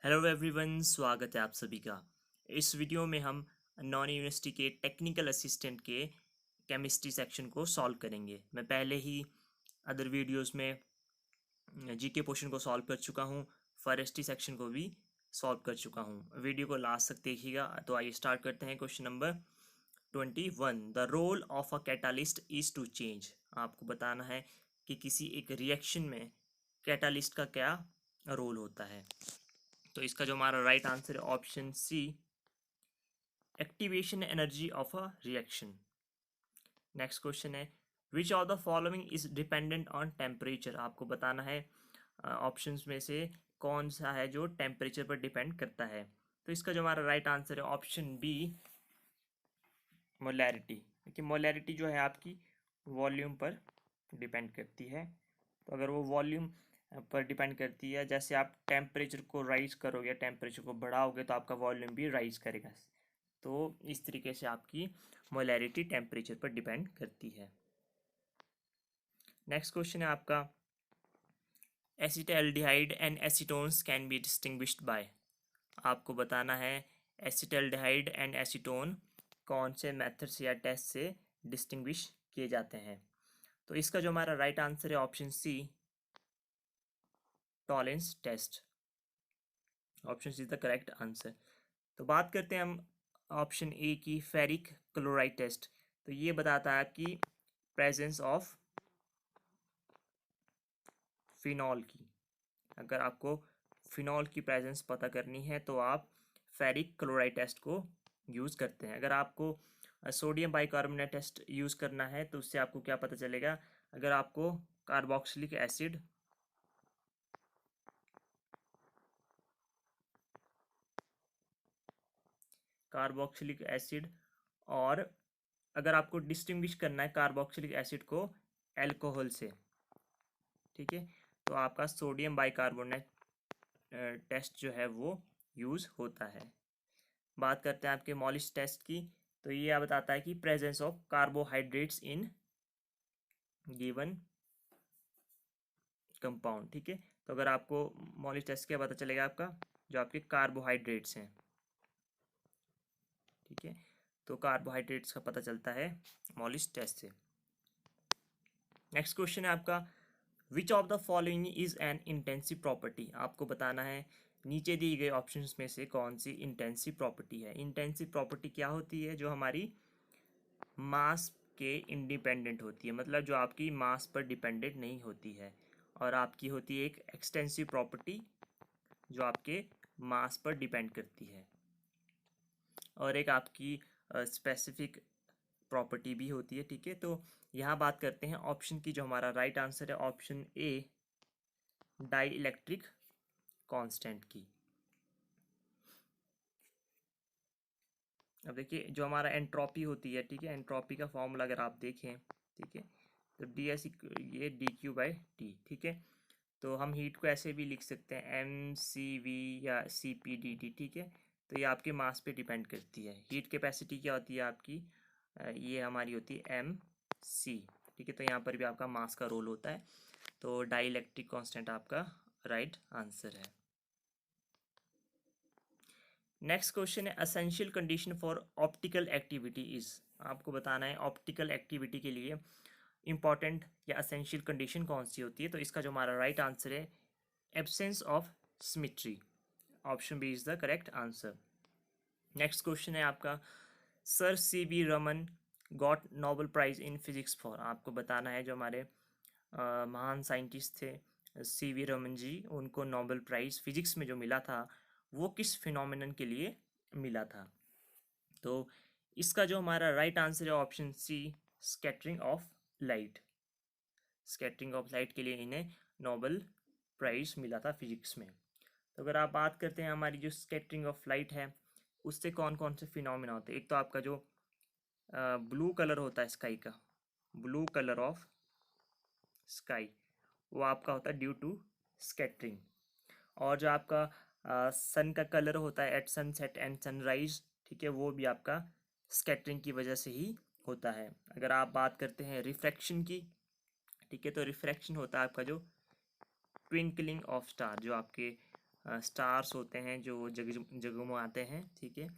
Hello everyone, स्वागत है आप सभी का। इस वीडियो में हम नॉन यूनिवर्सिटी के टेक्निकल असिस्टेंट के केमिस्ट्री सेक्शन को सॉल्व करेंगे। मैं पहले ही अदर वीडियोस में जीके पोर्शन को सॉल्व कर चुका हूँ, फॉरेस्ट्री सेक्शन को भी सॉल्व कर चुका हूँ। वीडियो को लास्ट तक देखिएगा। तो आइए स्टार्ट करते हैं। Question number 21, the role of a catalyst is to change. आपको बताना है कि किसी एक रिएक्शन में कैटालिस्ट का क्या रोल होता है। तो इसका जो हमारा राइट आंसर है option C, activation energy of a reaction. Next question है, which of the following is dependent on temperature. आपको बताना है ऑप्शंस में से कौन सा है जो टेम्परेचर पर डिपेंड करता है। तो इसका जो हमारा राइट आंसर है ऑप्शन बी, मोलैरिटी। देखिए मोलैरिटी जो है आपकी वॉल्यूम पर डिपेंड करती है। तो अगर वो वॉल्यूम पर डिपेंड करती है, जैसे आप टेम्परेचर को राइज करोगे, टेम्परेचर को बढ़ाओगे तो आपका वॉल्यूम भी राइज करेगा। तो इस तरीके से आपकी मोलैरिटी टेम्परेचर पर डिपेंड करती है। नेक्स्ट क्वेश्चन है आपका, acetaldehyde and acetones can be distinguished by. आपको बताना है एसिटाल्डिहाइड एंड एसीटोन कौन से मेथड से या टेस्ट से डिस्टिंग्विश किए जाते हैं। तो इसका जो हमारा राइट आंसर है option C, Tollens test. Option C is the correct answer. तो बात करते हैं हम ऑप्शन ए की, फेरिक क्लोराइड टेस्ट। तो ये बताता है कि प्रेजेंस ऑफ फिनॉल की। अगर आपको फिनॉल की प्रेजेंस पता करनी है तो आप फेरिक क्लोराइड टेस्ट को यूज़ करते हैं। अगर आपको सोडियम बाइकार्बोनेट टेस्ट यूज़ करना है तो उससे आपको क्या पता चलेगा, अगर आपको कार्बोक्सिलिक एसिड और अगर आपको डिस्टिंग्विश करना है कार्बोक्सिलिक एसिड को अल्कोहल से, ठीक है, तो आपका सोडियम बाइकार्बोनेट टेस्ट जो है वो यूज़ होता है। बात करते हैं आपके मॉलिस टेस्ट की। तो ये बताता है कि presence of carbohydrates in given compound, ठीक है। तो अगर आपको मॉलिस टेस्ट क्या पता चलेगा, आपका जो आपके कार्बोहाइड्रेट्स हैं, ठीक है, तो कार्बोहाइड्रेट्स का पता चलता है मॉलिस टेस्ट से। नेक्स्ट क्वेश्चन है आपका, which of the following is an intensive property. आपको बताना है नीचे दिए गए ऑप्शंस में से कौन सी इंटेंसिव प्रॉपर्टी है। इंटेंसिव प्रॉपर्टी क्या होती है, जो हमारी मास के इंडिपेंडेंट होती है, मतलब जो आपकी मास पर डिपेंडेंट नहीं होती है। और आपकी होती है एक एक्सटेंसिव प्रॉपर्टी जो आपके मास पर डिपेंड करती है। और एक आपकी स्पेसिफिक प्रॉपर्टी भी होती है, ठीक है। तो यहाँ बात करते हैं ऑप्शन की। जो हमारा राइट आंसर है option A, dielectric constant की। अब देखिए जो हमारा एंट्रोपी होती है, ठीक है, एंट्रोपी का फॉर्मूला अगर आप देखें, ठीक है, तो डी एस, ये डी क्यू बाई टी, ठीक है। तो हम हीट को ऐसे भी लिख सकते हैं एम सी वी या सी पी डी टी, ठीक है। तो ये आपके मास पे डिपेंड करती है। हीट कैपेसिटी क्या होती है आपकी, ये हमारी होती है एम सी, ठीक है। तो यहाँ पर भी आपका मास का रोल होता है। तो डाई इलेक्ट्रिक कॉन्स्टेंट आपका राइट आंसर है। नेक्स्ट क्वेश्चन है, essential condition for optical activity is. आपको बताना है ऑप्टिकल एक्टिविटी के लिए इंपॉर्टेंट या असेंशियल कंडीशन कौन सी होती है। तो इसका जो हमारा राइट आंसर है absence of symmetry. Option B is the correct answer. Next question है आपका, sir C V Raman got Nobel prize in physics for. आपको बताना है जो हमारे महान साइंटिस्ट थे सी वी रमन जी, उनको नोबेल प्राइज़ फिजिक्स में जो मिला था वो किस फिनोमिनन के लिए मिला था। तो इसका जो हमारा राइट आंसर है option C, scattering of light. Scattering of light के लिए इन्हें नोबेल प्राइज़ मिला था फिजिक्स में। तो अगर आप बात करते हैं हमारी जो स्कैटरिंग ऑफ लाइट है, उससे कौन कौन से फिनोमिना होते हैं। एक तो आपका जो ब्लू कलर होता है स्काई का, ब्लू कलर ऑफ स्काई, वो आपका होता है ड्यू टू स्कैटरिंग। और जो आपका सन का कलर होता है एट सनसेट एंड सनराइज, ठीक है, वो भी आपका स्कैटरिंग की वजह से ही होता है। अगर आप बात करते हैं रिफ्रैक्शन की, ठीक है, तो रिफ्रैक्शन होता है आपका जो ट्विंकलिंग ऑफ स्टार, जो आपके स्टार्स होते हैं जो जगमगाते हैं, ठीक है,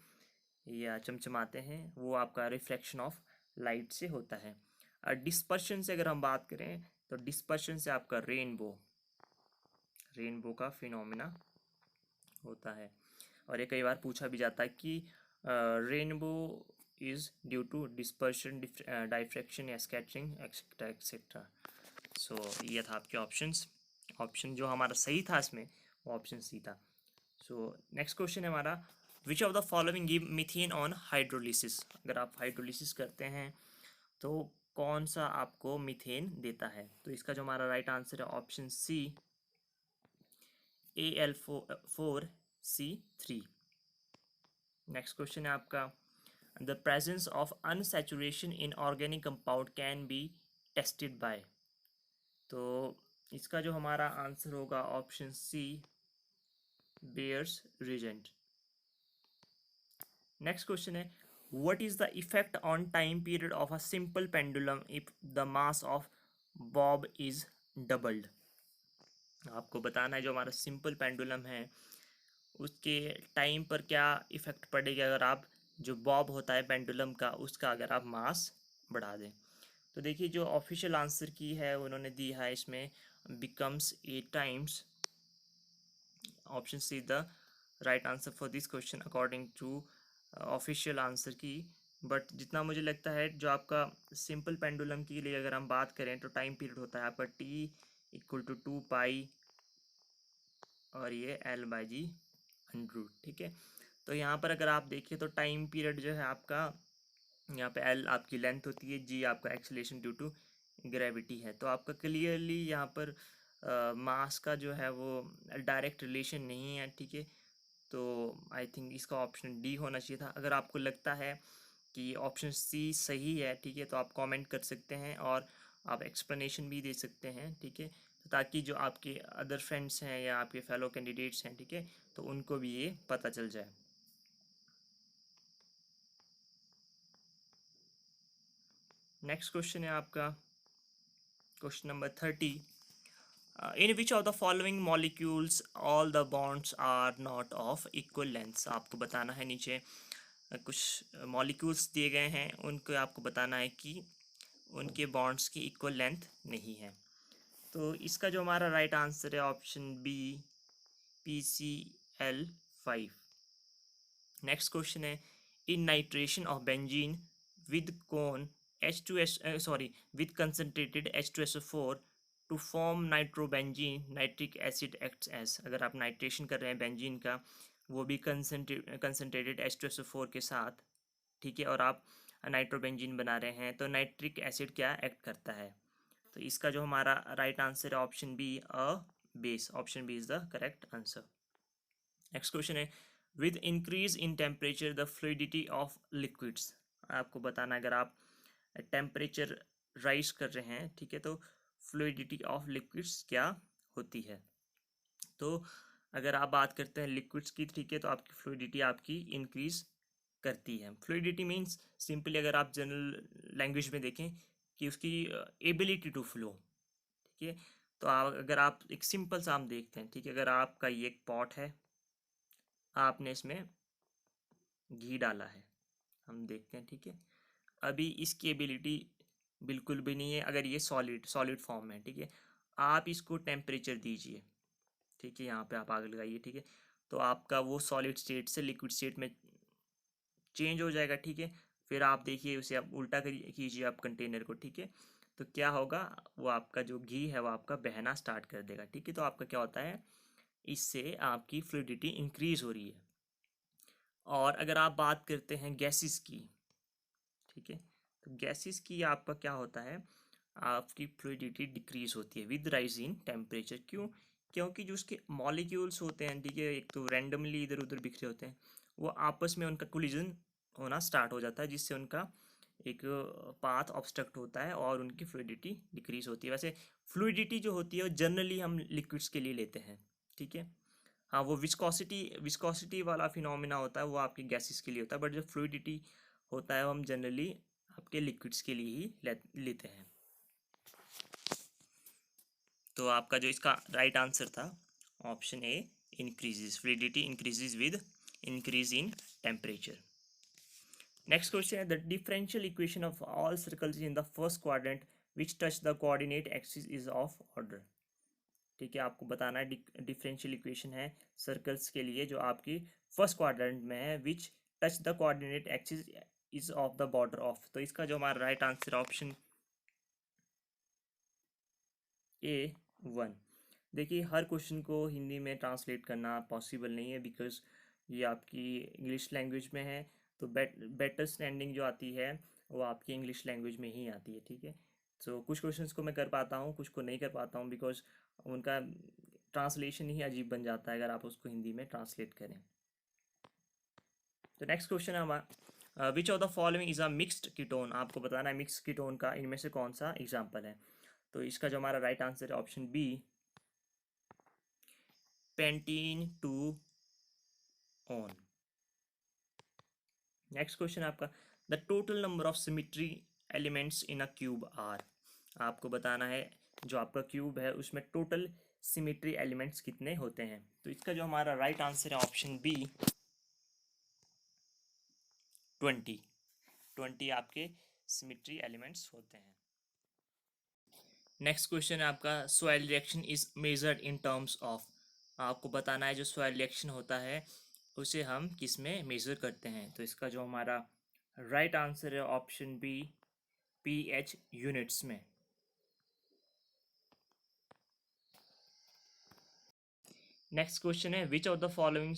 या चमचमाते हैं, वो आपका रिफ्लेक्शन ऑफ लाइट से होता है। डिस्पर्शन से अगर हम बात करें तो डिस्पर्शन से आपका रेनबो का फिनोमिना होता है। और ये कई बार पूछा भी जाता है कि rainbow is due to dispersion, diffraction या स्कैटरिंग एक्सेट्रा एक्सेट्रा। सो ये था आपके ऑप्शंस। ऑप्शन जो हमारा सही था इसमें वो ऑप्शन सी था। सो नेक्स्ट क्वेश्चन है हमारा, विच of the following give methane on hydrolysis. अगर आप हाइड्रोलिसिस करते हैं तो कौन सा आपको मीथेन देता है? तो इसका जो हमारा राइट आंसर है option C, Al4C3। Next question है आपका, the presence of unsaturation in organic compound can be tested by. तो इसका जो हमारा आंसर होगा option C, Baeyer's reagent. Next question है, what is the effect on time period of a simple pendulum if the mass of bob is doubled. आपको बताना है जो हमारा सिंपल पेंडुलम है उसके टाइम पर क्या इफेक्ट पड़ेगा अगर आप जो बॉब होता है पेंडुलम का उसका अगर आप मास बढ़ा दें। तो देखिए जो ऑफिशियल आंसर की है उन्होंने दी है इसमें becomes 8 times. Option C the right answer for this question according to official answer key. But जितना मुझे लगता है जो आपका सिंपल पेंडुलम के लिए अगर हम बात करें तो टाइम पीरियड होता है आपका टी इक्वल टू 2 पाई और ये L/G√, ठीक है। तो यहाँ पर अगर आप देखिए तो टाइम पीरियड जो है आपका, यहाँ पे L आपकी लेंथ होती है, G आपका एक्सेलेरेशन ड्यू टू ग्रेविटी है। तो आपका क्लियरली यहाँ पर मास का जो है वो डायरेक्ट रिलेशन नहीं है, ठीक है। तो आई थिंक इसका ऑप्शन डी होना चाहिए था। अगर आपको लगता है कि ऑप्शन सी सही है, ठीक है, तो आप कमेंट कर सकते हैं और आप एक्सप्लेनेशन भी दे सकते हैं, ठीक है, तो ताकि जो आपके अदर फ्रेंड्स हैं या आपके फेलो कैंडिडेट्स हैं, ठीक है, तो उनको भी ये पता चल जाए। नेक्स्ट क्वेश्चन है आपका question number 30, in which of the following molecules all the bonds are not of equal length. आपको बताना है नीचे कुछ मॉलिक्यूल्स दिए गए हैं, उनको आपको बताना है कि उनके बॉन्ड्स की इक्वल लेंथ नहीं है। तो इसका जो हमारा राइट आंसर है option B, PCl5। Next question है, in nitration of benzene with कोन with concentrated H2SO4 to form nitrobenzene nitric acid acts as. अगर आप नाइट्रेशन कर रहे हैं बेंजीन का, वो भी कंसनट्रेटेड H2SO4 के साथ, ठीक है, और आप नाइट्रोबेंजीन बना रहे हैं तो नाइट्रिक एसिड क्या एक्ट करता है? तो इसका जो हमारा राइट आंसर है option B, a base. Option B is the correct answer. Next question है, with increase in temperature the fluidity of liquids. आपको बताना अगर आप टेम्परेचर राइज कर रहे हैं, ठीक है, तो फ्लूइडिटी ऑफ लिक्विड्स क्या होती है? तो अगर आप बात करते हैं लिक्विड्स की, ठीक है, तो आपकी फ्लूइडिटी आपकी इंक्रीज करती है। फ्लूइडिटी मीन्स सिंपली अगर आप जनरल लैंग्वेज में देखें कि उसकी एबिलिटी टू फ्लो, ठीक है। तो अगर आप एक सिंपल सा हम देखते हैं, ठीक है, अगर आपका ये एक पॉट है, आपने इसमें घी डाला है, हम देखते हैं, ठीक है, अभी इसकी एबिलिटी बिल्कुल भी नहीं है अगर ये सॉलिड फॉर्म में, ठीक है। आप इसको टेम्परेचर दीजिए, ठीक है, यहाँ पे आप आग लगाइए, ठीक है, तो आपका वो सॉलिड स्टेट से लिक्विड स्टेट में चेंज हो जाएगा, ठीक है। फिर आप देखिए उसे आप उल्टा कीजिए आप कंटेनर को, ठीक है, तो क्या होगा, वो आपका जो घी है वो आपका बहना स्टार्ट कर देगा, ठीक है। तो आपका क्या होता है, इससे आपकी फ्लूइडिटी इंक्रीज हो रही है। और अगर आप बात करते हैं गैसेस की, ठीक है, तो गैसेस की आपका क्या होता है, आपकी फ्लूइडिटी डिक्रीज होती है विद राइज इन टेम्परेचर। क्यों? क्योंकि जो उसके मॉलिक्यूल्स होते हैं, ठीक है, एक तो रैंडमली इधर उधर बिखरे होते हैं, वो आपस में उनका कोलिजन होना स्टार्ट हो जाता है जिससे उनका एक पाथ ऑब्स्ट्रक्ट होता है और उनकी फ्लूइडिटी डिक्रीज होती है। वैसे फ्लूइडिटी जो होती है वो जनरली हम लिक्विड्स के लिए लेते हैं, ठीक है। हाँ, वो विस्कोसिटी वाला फिनोमिना होता है वो आपकी गैसेस के लिए होता है, बट जो फ्लूइडिटी होता है वो हम जनरली आपके लिक्विड्स के लिए ही लेते हैं। तो आपका जो इसका राइट आंसर था option A, increases. Fluidity increases with increase in temperature. Next question है the differential equation of all circles in the first quadrant which touch the coordinate axis is of order. ठीक है, आपको बताना है differential equation है circles के लिए जो आपकी फर्स्ट क्वाड्रेंट में है विच touch the coordinate axis is of the border of. तो इसका जो हमारा राइट आंसर ऑप्शन A1। देखिए हर क्वेश्चन को हिंदी में ट्रांसलेट करना पॉसिबल नहीं है बिकॉज ये आपकी इंग्लिश लैंग्वेज में है, तो बेटर स्टैंडिंग जो आती है वो आपकी इंग्लिश लैंग्वेज में ही आती है। ठीक है, तो कुछ क्वेश्चंस को मैं कर पाता हूँ, कुछ को नहीं कर पाता हूँ बिकॉज उनका ट्रांसलेशन ही अजीब बन जाता है अगर आप उसको हिंदी में ट्रांसलेट करें। तो नेक्स्ट क्वेश्चन है हमारा विच of the following is a mixed ketone. आपको बताना है मिक्स्ड कीटोन का इनमें से कौन सा एग्जाम्पल है। तो इसका जो हमारा राइट आंसर है option B pentene two on. Next question आपका the total number of symmetry elements in a cube are. आपको बताना है जो आपका क्यूब है उसमें टोटल सिमेट्री एलिमेंट्स कितने होते हैं। तो इसका जो हमारा राइट आंसर है ऑप्शन बी 20 आपके सिमेट्री एलिमेंट्स होते हैं। नेक्स्ट क्वेश्चन है आपका soil reaction is measured in terms of. आपको बताना है जो सॉइल रिएक्शन होता है उसे हम किस में मेजर करते हैं। तो इसका जो हमारा राइट आंसर है ऑप्शन बी pH यूनिट्स में। नेक्स्ट क्वेश्चन है which of the following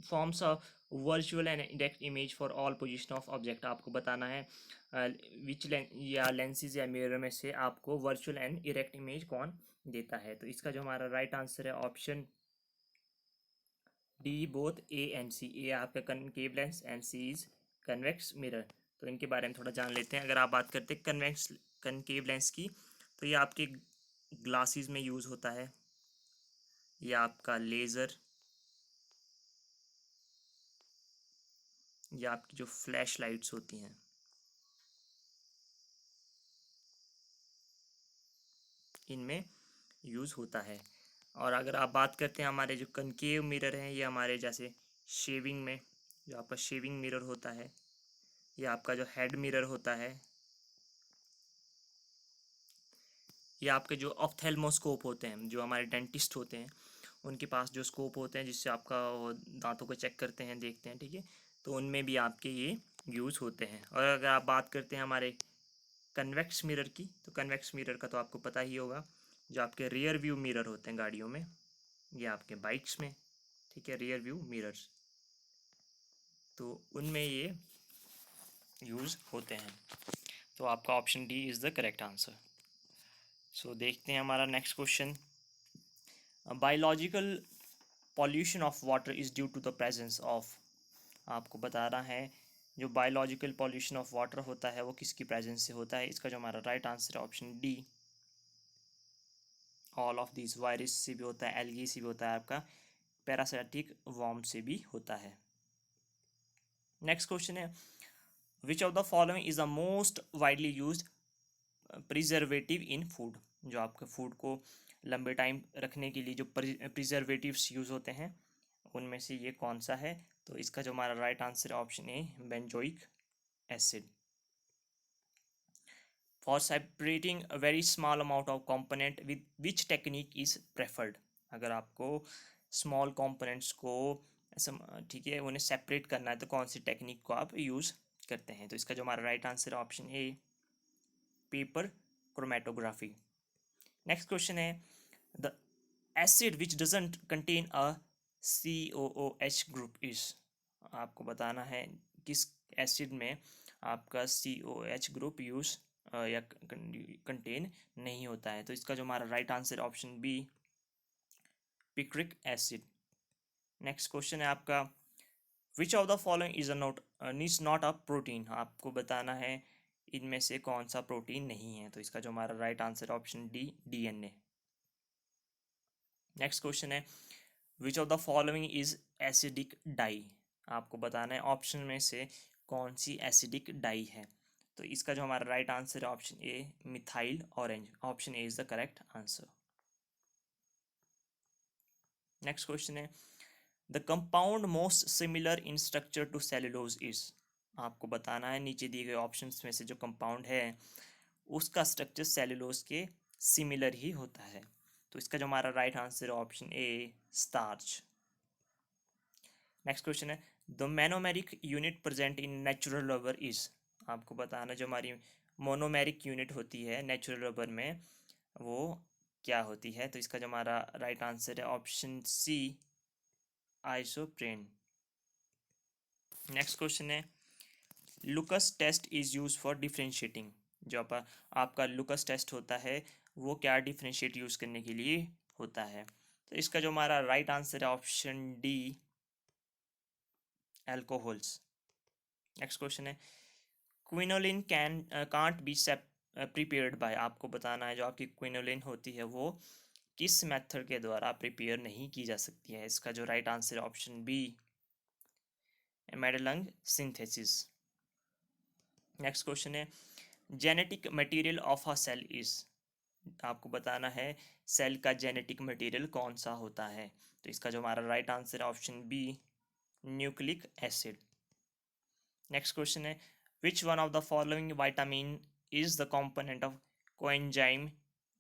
forms a virtual and direct image for all position of object. आपको बताना है विच या लेंसेज या मिरर में से आपको वर्चुअल एंड डायरेक्ट इमेज कौन देता है। तो इसका जो हमारा राइट आंसर है option D both A and C. A आपका concave lens and C is convex mirror. तो इनके बारे में थोड़ा जान लेते हैं। अगर आप बात करते हैं कनकेव लेंस की तो ये आपके ग्लासेस में यूज़ होता है, या आपका लेज़र, या आपकी जो फ्लैश लाइट्स होती हैं इनमें यूज़ होता है। और अगर आप बात करते हैं हमारे जो कनकेव मिरर हैं ये हमारे जैसे शेविंग में जो आपका शेविंग मिरर होता है, या आपका जो हेड मिरर होता है, या आपके जो ऑफ्थेल्मोस्कोप होते हैं जो हमारे डेंटिस्ट होते हैं उनके पास जो स्कोप होते हैं जिससे आपका दांतों को चेक करते हैं देखते हैं। ठीक है, तो उनमें भी आपके ये यूज़ होते हैं। और अगर आप बात करते हैं हमारे कन्वेक्स मिरर की तो कन्वेक्स मिरर का तो आपको पता ही होगा जो आपके रियर व्यू मिरर होते हैं गाड़ियों में या आपके बाइक्स में। ठीक है, रियर व्यू मिरर्स, तो उनमें ये यूज़ होते हैं। तो आपका option D is the correct answer. So देखते हैं हमारा next question biological pollution of water is due to the presence of. आपको बताना है जो बायोलॉजिकल पॉल्यूशन ऑफ वाटर होता है वो किसकी प्रेजेंस से होता है। इसका जो हमारा राइट आंसर है option D all of this. Virus से भी होता है, एल्गी से भी होता है, आपका पैरासाइटिक वॉर्म से भी होता है। नेक्स्ट क्वेश्चन है which of the following is the most widely used preservative in food. जो आपके फूड को लंबे टाइम रखने के लिए जो प्रिजर्वेटिव्स यूज़ होते हैं उनमें से ये कौन सा है। तो इसका जो हमारा राइट आंसर है option A benzoic acid. For separating a very small amount of component with which technique is preferred. अगर आपको स्मॉल कंपोनेंट्स को ठीक है उन्हें सेपरेट करना है तो कौन सी टेक्निक को आप यूज़ करते हैं। तो इसका जो हमारा राइट आंसर है option A paper chromatography. Next question है the acid which doesn't contain a COOH group is. आपको बताना है किस एसिड में आपका COH ग्रुप यूज या कंटेन नहीं होता है। तो इसका जो हमारा right answer option B picric acid. Next question है आपका which of the following is not a protein. आपको बताना है इनमें से कौन सा प्रोटीन नहीं है। तो इसका जो हमारा right answer option D DNA। Next question है which of the following is acidic dye. आपको बताना है ऑप्शन में से कौन सी एसिडिक डाई है। तो इसका जो हमारा राइट आंसर है option A methyl orange. Option A is the correct answer. Next question है the compound most similar in structure to cellulose is. आपको बताना है नीचे दिए गए ऑप्शंस में से जो कंपाउंड है उसका स्ट्रक्चर सेलुलोज के सिमिलर ही होता है। तो इसका जो हमारा राइट आंसर है option A starch. Next question है the monomeric unit present in natural rubber is. आपको बताना जो हमारी मोनोमेरिक यूनिट होती है नेचुरल रबर में वो क्या होती है। तो इसका जो हमारा राइट आंसर है option C isoprene. Next question है Lucas test is use for differentiating. जो आपका लुकस टेस्ट होता है वो क्या डिफ्रेंशिएट यूज करने के लिए होता है। तो इसका जो हमारा राइट आंसर है option D alcohols. Next question है quinoline can't be prepared by. आपको बताना है जो आपकी क्विनोलिन होती है वो किस मेथड के द्वारा प्रिपेयर नहीं की जा सकती है। इसका जो राइट आंसर है option B Madelung synthesis. Next question है genetic material of a cell is. आपको बताना है सेल का जेनेटिक मटेरियल कौन सा होता है। तो इसका जो हमारा राइट आंसर है option B nucleic acid. Next question है which one of the following vitamin is the component of coenzyme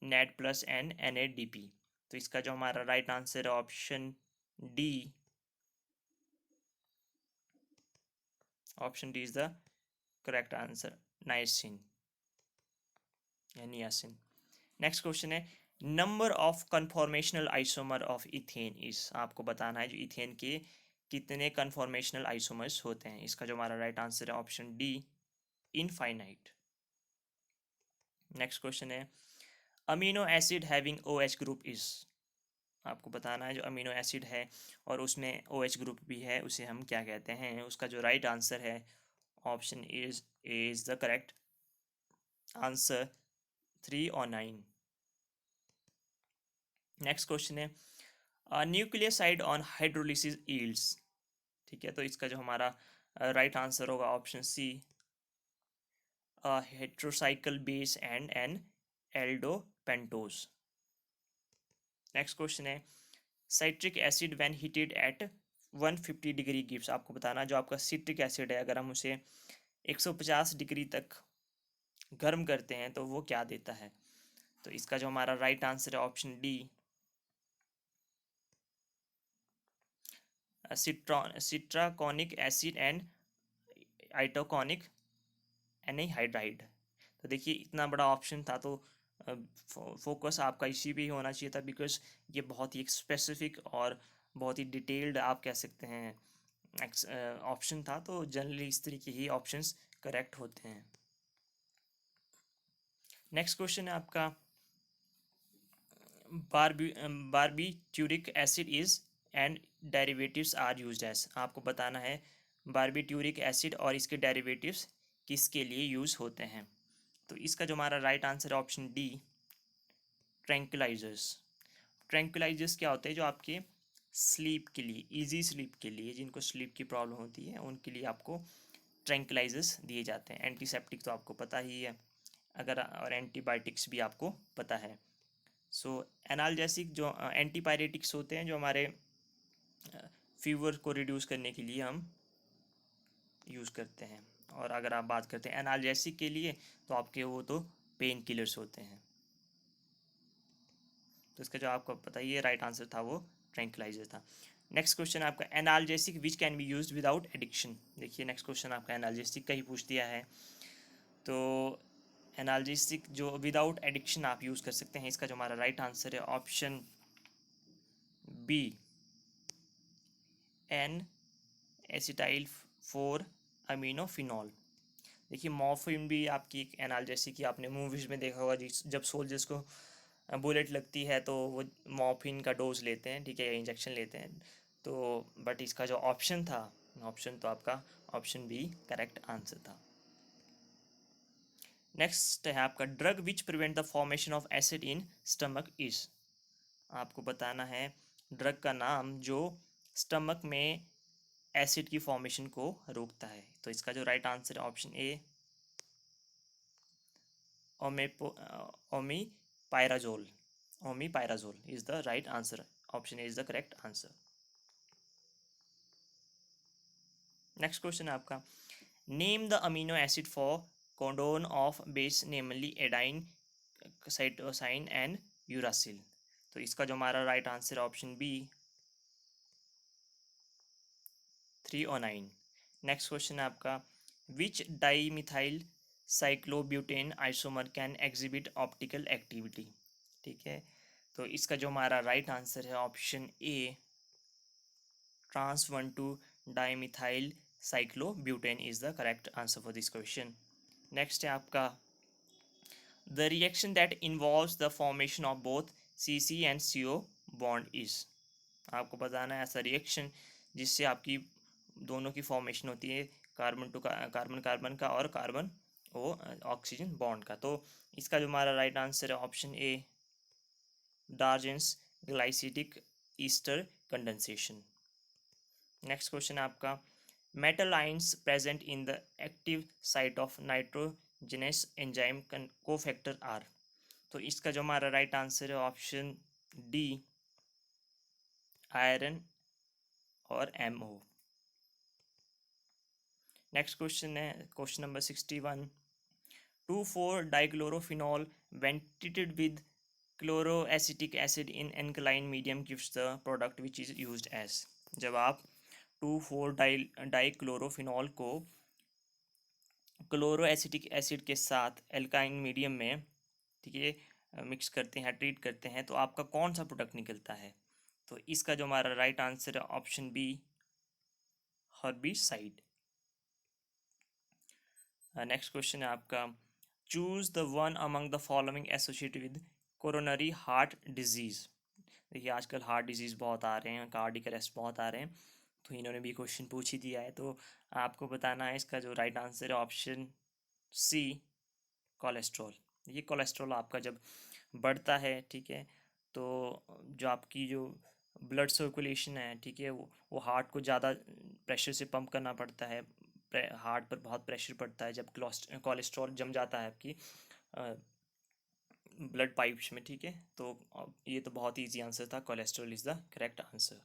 NAD plus and NADP। तो इसका जो हमारा राइट आंसर है option D is the correct answer niacin या niacin. Next question है number of conformational isomer of ethane is. आपको बताना है जो इथेन के कितने कन्फॉर्मेशनल आइसोमर्स होते हैं। इसका जो हमारा राइट आंसर है option D infinite. Next question है amino acid having OH group is. आपको बताना है जो अमीनो एसिड है और उसमें OH ग्रुप भी है उसे हम क्या कहते हैं। उसका जो राइट आंसर है option is the correct answer 3 और 9। नेक्स्ट क्वेश्चन है न्यूक्लियोसाइड ऑन हाइड्रोलिसिस यील्ड्स। ठीक है तो इसका जो हमारा राइट आंसर होगा option C heterocycle base and an aldopentose. Next question है citric acid when heated at 150 degree gives. आपको बताना जो आपका सिट्रिक एसिड है अगर हम उसे 150 डिग्री तक गर्म करते हैं तो वो क्या देता है। तो इसका जो हमारा राइट आंसर है option D citraconic acid and itaconic anhydride. तो देखिए इतना बड़ा ऑप्शन था तो फोकस आपका इसी पे ही होना चाहिए था बिकॉज ये बहुत ही एक स्पेसिफिक और बहुत ही डिटेल्ड आप कह सकते हैं ऑप्शन था। तो जनरली इस तरीके ही ऑप्शंस करेक्ट होते हैं। नेक्स्ट क्वेश्चन है आपका barbituric acid is and derivatives are used as. आपको बताना है बारबीट्यूरिक एसिड और इसके डेरिवेटिव्स किसके लिए यूज होते हैं। तो इसका जो हमारा राइट आंसर है ऑप्शन डी ट्रैंक्विलाइजर्स। ट्रैंक्विलाइजर्स क्या होते हैं जो आपके स्लीप के लिए इजी स्लीप के लिए जिनको स्लीप की प्रॉब्लम होती है उनके लिए आपको ट्रैंक्विलाइजर्स दिए जाते हैं। एंटीसेप्टिक तो आपको पता ही है अगर और एंटीबायोटिक्स भी आपको पता है। सो एनाल्जेसिक जो एंटीपायरेटिक्स होते हैं जो हमारे फीवर को रिड्यूस करने के लिए हम यूज़ करते हैं। और अगर आप बात करते हैं एनाल्जेसिक के लिए तो आपके वो तो पेन किलर्स होते हैं। तो इसका जो आपको पता ही है राइट आंसर था वो ट्रैंक्विलाइजर था। नेक्स्ट क्वेश्चन आपका analgesic which can be used without addiction. देखिए नेक्स्ट क्वेश्चन आपका एनाल्जेसिक का ही पूछ दिया है। तो एनाल्जेसिक जो विदाउट एडिक्शन आप यूज़ कर सकते हैं। इसका जो हमारा राइट आंसर है ऑप्शन बी एन एसिटाइल 4 अमीनोफिनॉल। देखिए मॉर्फिन भी आपकी एक एनाल्जेसिक ही आपने मूवीज़ में देखा होगा जब सोल्जर्स को बुलेट लगती है तो वो मॉर्फिन का डोज लेते हैं ठीक है या इंजेक्शन लेते हैं। तो बट इसका जो ऑप्शन था ऑप्शन तो आपका ऑप्शन बी करेक्ट आंसर था। नेक्स्ट है आपका drug which prevent the formation of acid in stomach is. आपको बताना है ड्रग का नाम जो स्टमक में एसिड की फॉर्मेशन को रोकता है। तो इसका जो राइट आंसर है option A omeprazole. Omeprazole is the right answer option A is the correct answer. Next question है आपका, name the amino acid for codon of base namely adenine, cytosine and uracil. तो इसका जो हमारा right answer है option B 3 और 9। Next question है आपका, which dimethyl cyclobutane isomer can exhibit optical activity. ठीक है, तो इसका जो हमारा राइट आंसर है option A trans 1,2 dimethyl cyclobutane is the correct answer for this question. Next है आपका, the reaction that involves the formation of both CC and CO bond is. आपको बताना है ऐसा रिएक्शन जिससे आपकी दोनों की फॉर्मेशन होती है, कार्बन टू कार्बन कार्बन का और कार्बन ओ ऑक्सीजन बॉन्ड का। तो इसका जो हमारा राइट आंसर है option A Darzens glycidic ester condensation. Next question है आपका, metal ions present in the active site of nitrogenase enzyme cofactor are. तो इसका जो हमारा राइट आंसर है ऑप्शन डी आयरन और MO। नेक्स्ट क्वेश्चन है question number 61, 2,4 dichlorophenol when treated with chloroacetic acid in alkaline medium gives the product which is used as। जब आप 2,4 डाइक्लोरोफिनॉल को क्लोरोएसिटिक एसिड के साथ एल्काइन मीडियम में, ठीक है, मिक्स करते हैं, ट्रीट करते हैं, तो आपका कौन सा प्रोडक्ट निकलता है। तो इसका जो हमारा राइट आंसर है option B herbicide. Next question है आपका, choose the one among the following associated with coronary heart disease. देखिए आजकल हार्ट डिजीज़ बहुत आ रहे हैं, कार्डियक अरेस्ट बहुत आ रहे हैं, तो इन्होंने भी क्वेश्चन पूछ ही दिया है। तो आपको बताना है इसका जो राइट आंसर है ऑप्शन सी कोलेस्ट्रॉल। ये कोलेस्ट्रॉल आपका जब बढ़ता है, ठीक है, तो जो आपकी जो ब्लड सर्कुलेशन है, ठीक है, वो हार्ट को ज़्यादा प्रेशर से पंप करना पड़ता है, हार्ट पर बहुत प्रेशर पड़ता है जब कोलेस्ट्रॉल जम जाता है आपकी ब्लड पाइप्स में, ठीक है। तो ये तो बहुत ईजी आंसर था, cholesterol is the correct answer.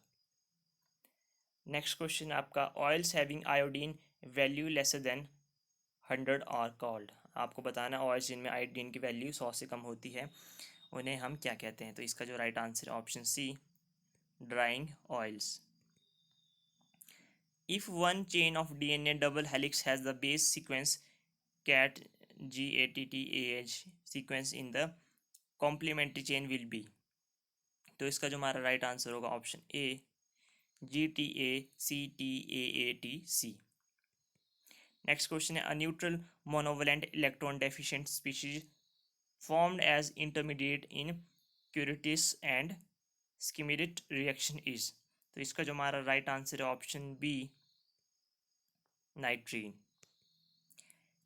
Next question आपका, oils having iodine value lesser than 100 are called. आपको बताना है ऑयल्स जिनमें आयोडीन की वैल्यू 100 से कम होती है उन्हें हम क्या कहते हैं। तो इसका जो राइट आंसर है option C drying oils. If one chain of DNA double helix has the base sequence CAT GATTAH sequence in the complementary chain will be. तो इसका जो हमारा राइट आंसर होगा option A GTACTAATC। Next question है, a neutral monovalent electron deficient species formed as intermediate in Curtius and Schmidt reaction is. तो इसका जो हमारा राइट आंसर है option B nitrene.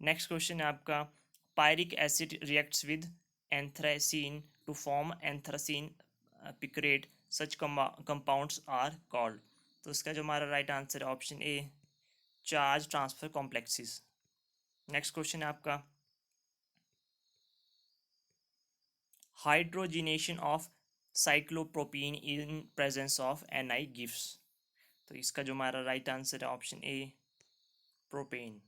Next question है आपका, picric acid reacts with anthracene to form anthracene picrate, such compounds are called. तो इसका जो हमारा राइट आंसर है option A charge transfer complexes. Next question है आपका, hydrogenation of cyclopropene in presence of Ni gives. तो इसका जो हमारा राइट आंसर है option A propane.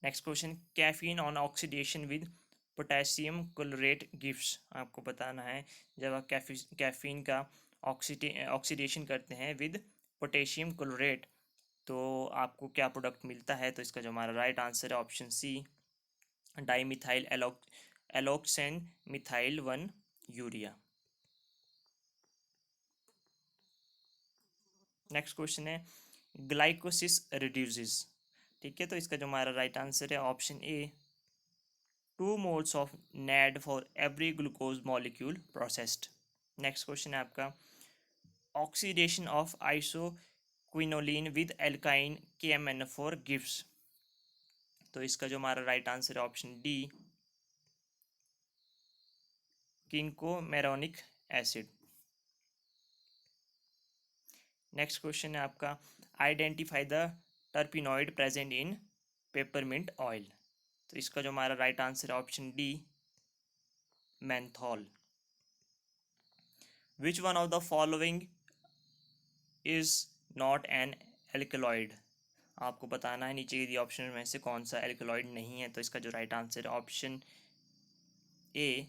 Next question, caffeine on oxidation with potassium chlorate gives. आपको बताना है जब आप कैफीन का ऑक्सीडेशन करते हैं विद पोटेशियम क्लोरेट तो आपको क्या प्रोडक्ट मिलता है। तो इसका जो हमारा राइट आंसर है option C dimethyl alloxan methyl 1 urea. Next question है, ग्लाइकोसिस रिड्यूसेस, ठीक है, तो इसका जो हमारा राइट आंसर है option A 2 moles of NAD for every glucose molecule processed. Next question है आपका, ऑक्सीडेशन ऑफ आइसोक्विनोलिन विद एल्काइन KMnO4 गिव्स। तो इसका जो हमारा राइट आंसर है option D cinchomeronic acid. Next question है आपका, identify the terpenoid present in peppermint oil. तो इसका जो हमारा राइट आंसर है option D menthol. Which one of the following is not an alkaloid. आपको बताना है नीचे दिए ऑप्शन में से कौन सा एल्कलॉइड नहीं है। तो इसका जो राइट आंसर है ऑप्शन ए,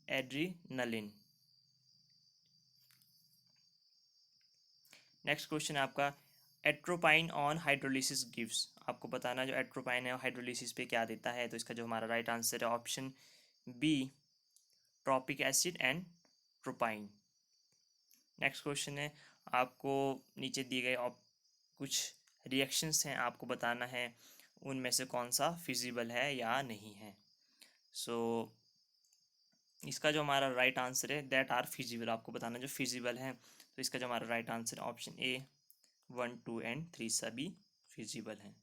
एड्रीनलिन। नेक्स्ट क्वेश्चन है आपका, एट्रोपाइन ऑन हाइड्रोलिसिस गिव्स। आपको बताना जो एट्रोपाइन है हाइड्रोलिसिस पे क्या देता है। तो इसका जो हमारा राइट आंसर है option B, tropic acid and tropine. Next question है, आपको नीचे दिए गए कुछ रिएक्शंस हैं, आपको बताना है उनमें से कौन सा फिजिबल है या नहीं है। सो इसका जो हमारा राइट आंसर है दैट आर फिजिबल। आपको बताना जो फिजिबल है। तो इसका जो हमारा राइट आंसर है ऑप्शन ए, 1, 2 एंड 3 सभी फिजिबल हैं।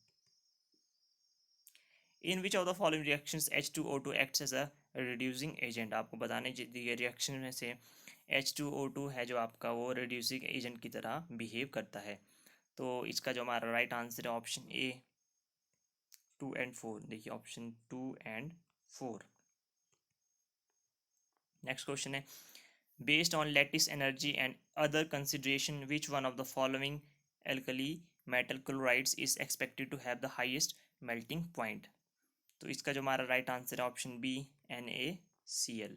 In which of the following reactions H2O2 acts as a reducing agent. आपको बताने दिए रिएक्शन में से H2O2 है जो आपका वो रिड्यूसिंग एजेंट की तरह बिहेव करता है। तो इसका जो हमारा राइट आंसर है ऑप्शन ए, 2 एंड 4। देखिए ऑप्शन 2 एंड 4। नेक्स्ट क्वेश्चन है, based on lattice energy and other consideration which one of the following alkali metal chlorides is expected to have the highest melting point. तो इसका जो हमारा right answer है option B, NaCl।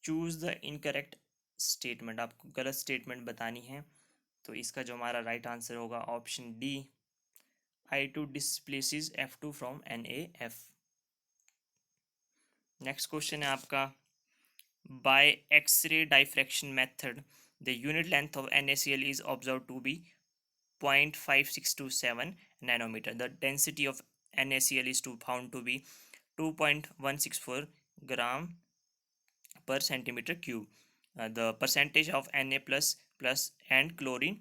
Choose the incorrect statement. आपको गलत statement बतानी है। तो इसका जो हमारा राइट आंसर होगा option D, I2 displaces F2 from NaF। Next question है आपका, by X ray diffraction method the unit length of NaCl is observed to be 0.5627 nanometer. The density of NaCl is found to be 2.164 gram per centimeter cube. The percentage of Na plus and chlorine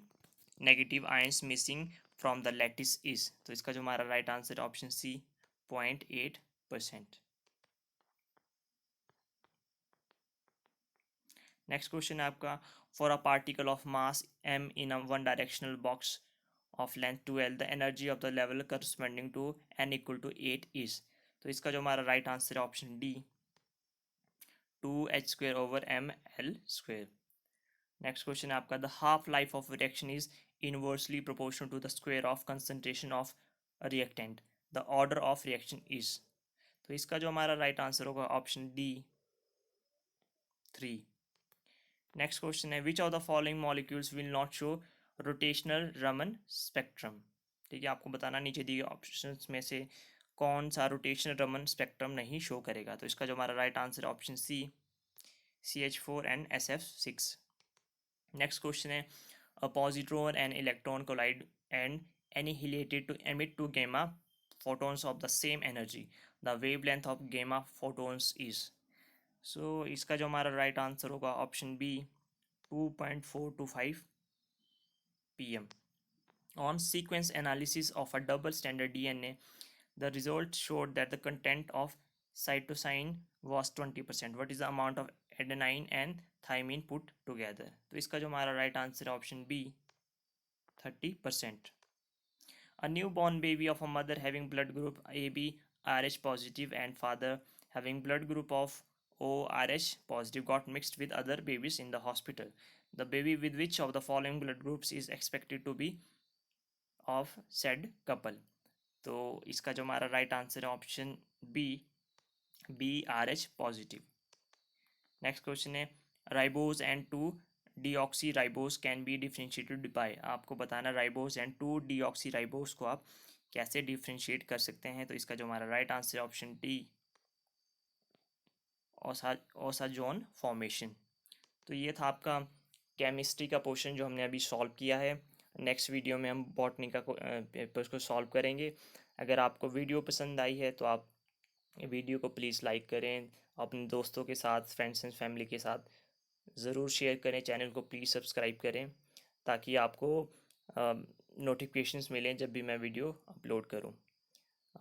negative ions missing from the lattice is. तो इसका जो हमारा right answer option C, 0.8%। Next question है आपका, for a particle of mass m in a one directional box of length 12 the energy of the level corresponding to n = 8 is. तो इसका जो हमारा राइट आंसर है option D, 2h²/ml²। Next question है आपका, the half life of reaction is inversely proportional to the square of concentration of reactant. The order of reaction is. तो इसका जो हमारा राइट आंसर होगा ऑप्शन डी, 3। नेक्स्ट क्वेश्चन है, which of the following molecules will not show rotational Raman spectrum. ठीक है, आपको बताना नीचे दिए ऑप्शंस में से कौन सा रोटेशनल रमन स्पेक्ट्रम नहीं शो करेगा। तो इसका जो हमारा राइट आंसर है option C, CH4 and SF6। Next question है, a positron and electron collide and annihilated to emit two gamma photons of the same energy. The wavelength of gamma photons is। so इसका जो हमारा right answer होगा option B, 2.425 pm। On sequence analysis of a double standard DNA, the result showed that the content of cytosine was 20%. What is the amount of adenine and thymine put together? तो इसका जो हमारा right answer है option B, 30%। A newborn baby of a mother having blood group AB RH positive and father having blood group of ORH positive got mixed with other babies in the hospital. The baby with which of the following blood groups is expected to be of said couple? तो इसका जो हमारा right answer है option B, BRH positive. Next question है, ribose and 2-deoxyribose can be differentiated by. आपको बताना ribose and 2-deoxyribose को आप कैसे डिफ्रेंशिएट कर सकते हैं। तो इसका जो हमारा राइट आंसर है ऑप्शन डी, ओसाजोन फॉर्मेशन। तो ये था आपका केमिस्ट्री का पोर्शन जो हमने अभी सॉल्व किया है। नेक्स्ट वीडियो में हम बॉटनी का पेपर्स को सॉल्व करेंगे। अगर आपको वीडियो पसंद आई है तो आप वीडियो को प्लीज़ लाइक करें, अपने दोस्तों के साथ, फ्रेंड्स एंड फैमिली के साथ ज़रूर शेयर करें। चैनल को प्लीज़ सब्सक्राइब करें ताकि आपको नोटिफिकेशंस मिलें जब भी मैं वीडियो अपलोड करूं।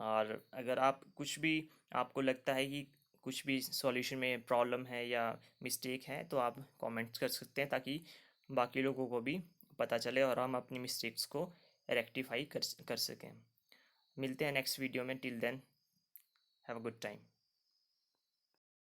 और अगर आप कुछ भी आपको लगता है कि कुछ भी सॉल्यूशन में प्रॉब्लम है या मिस्टेक है तो आप कमेंट्स कर सकते हैं ताकि बाकी लोगों को भी पता चले और हम अपनी मिस्टेक्स को रेक्टिफाई कर सकें। मिलते हैं नेक्स्ट वीडियो में। Till then have a good time.